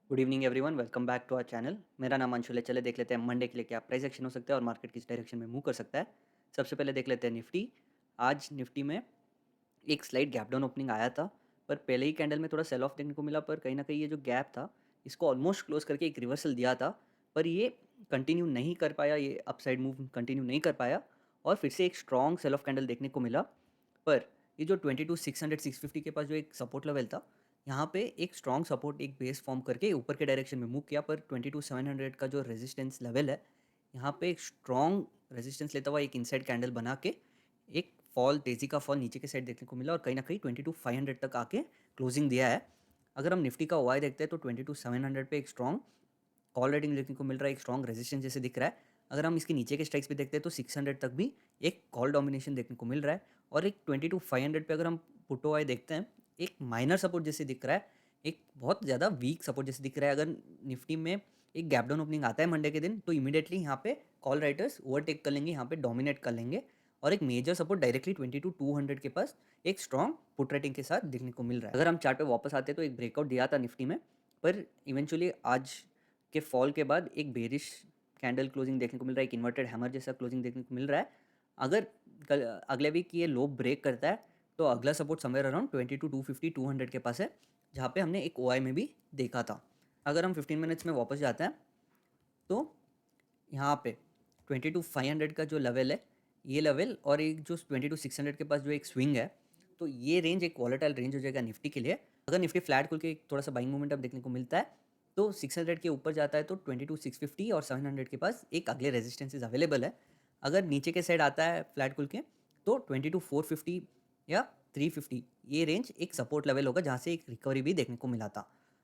Good evening everyone, welcome back to our channel. मेरा नाम अंशुल है। चले देख लेते हैं मंडे के लिए क्या प्राइस एक्शन हो सकता है और मार्केट किस डायरेक्शन में मूव कर सकता है। सबसे पहले देख लेते हैं निफ्टी। आज निफ्टी में एक स्लाइड गैप डाउन ओपनिंग आया था, पर पहले ही कैंडल में थोड़ा सेल ऑफ देखने को मिला। पर कहीं ना कहीं ये जो गैप था, इसको ऑलमोस्ट क्लोज करके एक रिवर्सल दिया था, पर ये कंटिन्यू नहीं कर पाया, ये अपसाइड मूव कंटिन्यू नहीं कर पाया और फिर से एक स्ट्रॉन्ग सेल ऑफ कैंडल देखने को मिला। पर ये जो 22,600 650 के पास जो एक सपोर्ट लेवल था, यहाँ पे एक स्ट्रॉन्ग सपोर्ट एक बेस फॉर्म करके ऊपर के डायरेक्शन में मूव किया। पर 22,700 का जो रेजिस्टेंस लेवल है, यहाँ पे एक स्ट्रॉन्ग रेजिस्टेंस लेता हुआ एक इनसाइड कैंडल बना के एक फॉल, तेजी का फॉल नीचे के साइड देखने को मिला और कहीं ना कहीं 22,500 तक आके क्लोजिंग दिया है। अगर हम निफ्टी का ओआई देखते हैं तो 22,700 पे एक स्ट्रॉन्ग कॉल रेटिंग देखने को मिल रहा है, एक स्ट्रॉन्ग रेजिस्टेंस जैसे दिख रहा है। अगर हम इसके नीचे के स्ट्राइक्स पे देखते हैं तो 600 तक भी एक कॉल डोमिनेशन देखने को मिल रहा है और एक 22,500 पे अगर हम पुट ओआई देखते हैं, एक माइनर सपोर्ट जैसे दिख रहा है, एक बहुत ज़्यादा वीक सपोर्ट जैसे दिख रहा है। अगर निफ्टी में एक गैप डाउन ओपनिंग आता है मंडे के दिन, तो इमीडिएटली यहाँ पे कॉल राइटर्स ओवरटेक कर लेंगे, यहाँ पे डोमिनेट कर लेंगे और एक मेजर सपोर्ट डायरेक्टली 22,200 के पास एक स्ट्रॉन्ग पुट रेटिंग के साथ देखने को मिल रहा है। अगर हम चार्ट पे वापस आते हैं तो एक ब्रेकआउट दिया था निफ्टी में, पर इवेंचुअली आज के फॉल के बाद एक बेरिश कैंडल क्लोजिंग देखने को मिल रहा है, एक इन्वर्टेड हैमर जैसा क्लोजिंग देखने को मिल रहा है। अगर कल अगले वीक ये लो ब्रेक करता है तो अगला सपोर्ट समवेयर अराउंड 22,250 200 के पास है, जहाँ पे हमने एक ओआई में भी देखा था। अगर हम 15 मिनट्स में वापस जाते हैं तो यहाँ पे 22,500 का जो लेवल है, ये लेवल और एक जो 22,600 के पास जो एक स्विंग है, तो ये रेंज एक वॉलेटाइल रेंज हो जाएगा निफ्टी के लिए। अगर निफ्टी फ्लैट खुल के एक थोड़ा सा बाइंग मोमेंटम देखने को मिलता है तो 600 के ऊपर जाता है तो 22,650 और 700 के पास एक अगले रेजिस्टेंसेज अवेलेबल है। अगर नीचे के साइड आता है फ्लैट खुल के तो 22,450 या 350, ये रेंज एक सपोर्ट लेवल होगा जहाँ से एक रिकवरी भी देखने को मिला था,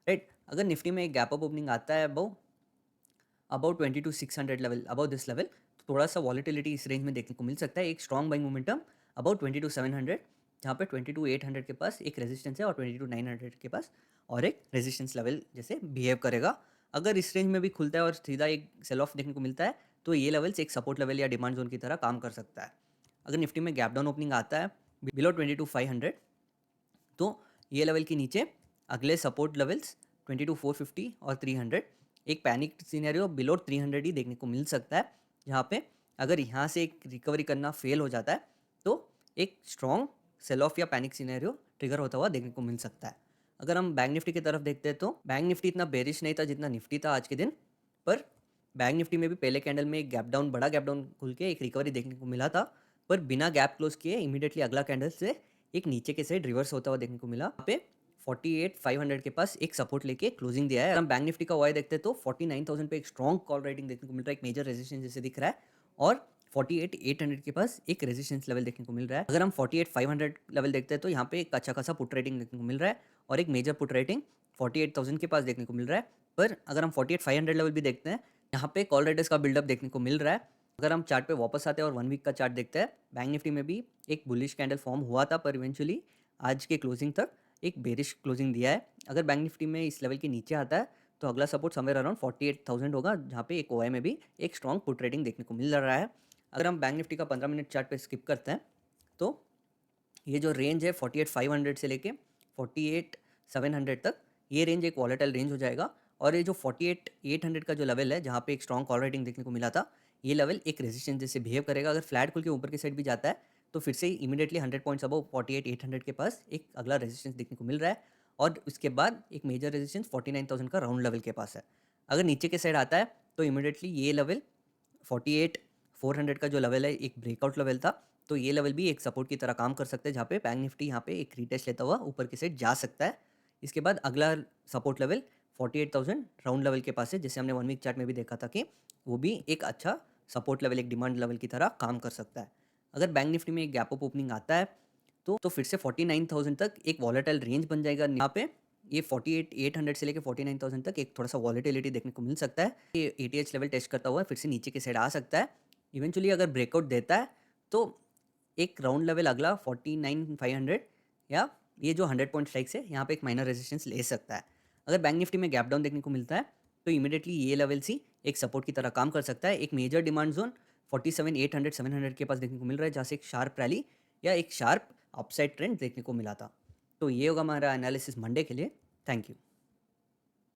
राइट। अगर निफ्टी में एक गैप अप ओपनिंग आता है about 22,600 level, about this level, तो थोड़ा सा वॉलिटिलिटी इस रेंज में देखने को मिल सकता है। एक स्ट्रॉन्ग बाइंग मोमेंटम अबाउट 22,700, जहाँ पे 22,800 के पास एक रेजिस्टेंस है और 22,900 के पास और एक रेजिस्टेंस लेवल जैसे बिहेव करेगा। अगर इस रेंज में भी खुलता है और सीधा एक सेल ऑफ देखने को मिलता है तो ये लेवल्स एक सपोर्ट लेवल या डिमांड जोन की तरह काम कर सकता है। अगर निफ्टी में गैप डाउन ओपनिंग आता है बिलो 22,500, तो ये लेवल के नीचे अगले सपोर्ट लेवल्स 22,450 और 300, एक पैनिक सिनेरियो बिलो 300 ही देखने को मिल सकता है, जहाँ पे अगर यहाँ से एक रिकवरी करना फेल हो जाता है तो एक स्ट्रॉन्ग सेल ऑफ या पैनिक सिनेरियो ट्रिगर होता हुआ देखने को मिल सकता है। अगर हम बैंक निफ्टी की तरफ देखते हैं तो बैंक निफ्टी इतना बेरिश नहीं था जितना निफ्टी था आज के दिन, पर बैंक निफ्टी में भी पहले कैंडल में एक गैप डाउन, बड़ा गैप डाउन खुल के एक रिकवरी देखने को मिला था, पर बिना गैप क्लोज किए इमीडिएटली अगला कैंडल से एक नीचे के साइड रिवर्स होता हुआ देखने को मिला। यहाँ पे 48,500 के पास एक सपोर्ट लेके क्लोजिंग दिया है। हम बैंक निफ्टी का वाई देखते हैं तो 49,000 पे एक स्ट्रॉन्ग कॉल राइटिंग देखने को मिल रहा है, एक मेजर रेजिस्टेंस जैसे दिख रहा है और 48,800 के पास एक रेजिस्टेंस लेवल देखने को मिल रहा है। अगर हम 48,500 लेवल देखते हैं तो यहाँ पे एक अच्छा खासा पुट रेटिंग देखने को मिल रहा है और एक मेजर पुट रेटिंग 48,000 के पास देखने को मिल रहा है। पर अगर हम 48,500 लेवल भी देखते हैं, यहाँ पे कॉल राइटर्स का बिल्डअप देखने को मिल रहा है। अगर हम चार्ट पे वापस आते हैं और 1 वीक का चार्ट देखते हैं, बैंक निफ्टी में भी एक बुलिश कैंडल फॉर्म हुआ था, पर इवेंचुअली आज के क्लोजिंग तक एक बेरिश क्लोजिंग दिया है। अगर बैंक निफ्टी में इस लेवल के नीचे आता है तो अगला सपोर्ट समवेयर अराउंड 48,000 होगा, जहाँ पे एक ओआई में भी एक स्ट्रॉन्ग पुट रेटिंग देखने को मिल रहा है। अगर हम बैंक निफ्टी का 15 मिनट चार्ट पे स्किप करते हैं तो ये जो रेंज है 48,500 से लेके 48,700 तक, ये रेंज एक वॉलेटाइल रेंज हो जाएगा और ये जो 48,800 का जो लेवल है जहाँ पे एक स्ट्रॉन्ग कॉल राइटिंग देखने को मिला था, ये लेवल एक रेजिस्टेंस जैसे बिहेव करेगा। अगर फ्लैट खुल के ऊपर की साइड भी जाता है तो फिर से इमीडिएटली 100 पॉइंट्स अबव 48,800 के पास एक अगला रेजिस्टेंस देखने को मिल रहा है और उसके बाद एक मेजर रेजिस्टेंस 49,000 का राउंड लेवल के पास है। अगर नीचे के साइड आता है तो इमीडिएटली ये लेवल 48,400 का जो लेवल है एक ब्रेकआउट लेवल था, तो ये लेवल भी एक सपोर्ट की तरह काम कर सकते हैं, जहाँ पे बैंक निफ्टी यहाँ पे एक रीटेस्ट लेता हुआ ऊपर की साइड जा सकता है। इसके बाद अगला सपोर्ट लेवल 48,000 राउंड लेवल के पास है, जैसे हमने 1 वीक चार्ट में भी देखा था कि वो भी एक अच्छा सपोर्ट लेवल, एक डिमांड लेवल की तरह काम कर सकता है। अगर बैंक निफ्टी में एक गैप अप ओपनिंग आता है तो फिर से 49,000 तक एक वॉलेटाइल रेंज बन जाएगा। यहाँ पे ये 48,800 से लेकर 49,000 तक एक थोड़ा सा वॉलेटिलिटी देखने को मिल सकता है। ये एटीएच लेवल टेस्ट करता हुआ फिर से नीचे के साइड आ सकता है। इवेंचुअली अगर ब्रेकआउट देता है तो एक राउंड लेवल अगला 49,500 या ये जो 100 पॉइंट स्ट्राइक्स है, यहाँ पे एक माइनर रेजिस्टेंस ले सकता है। अगर बैंक निफ्टी में गैप डाउन देखने को मिलता है तो इमीडिएटली ये लेवल्स ही एक सपोर्ट की तरह काम कर सकता है। एक मेजर डिमांड जोन 47,800 700 के पास देखने को मिल रहा है, जहाँ से एक शार्प रैली या एक शार्प अपसाइड ट्रेंड देखने को मिला था। तो ये होगा हमारा एनालिसिस मंडे के लिए। Thank you.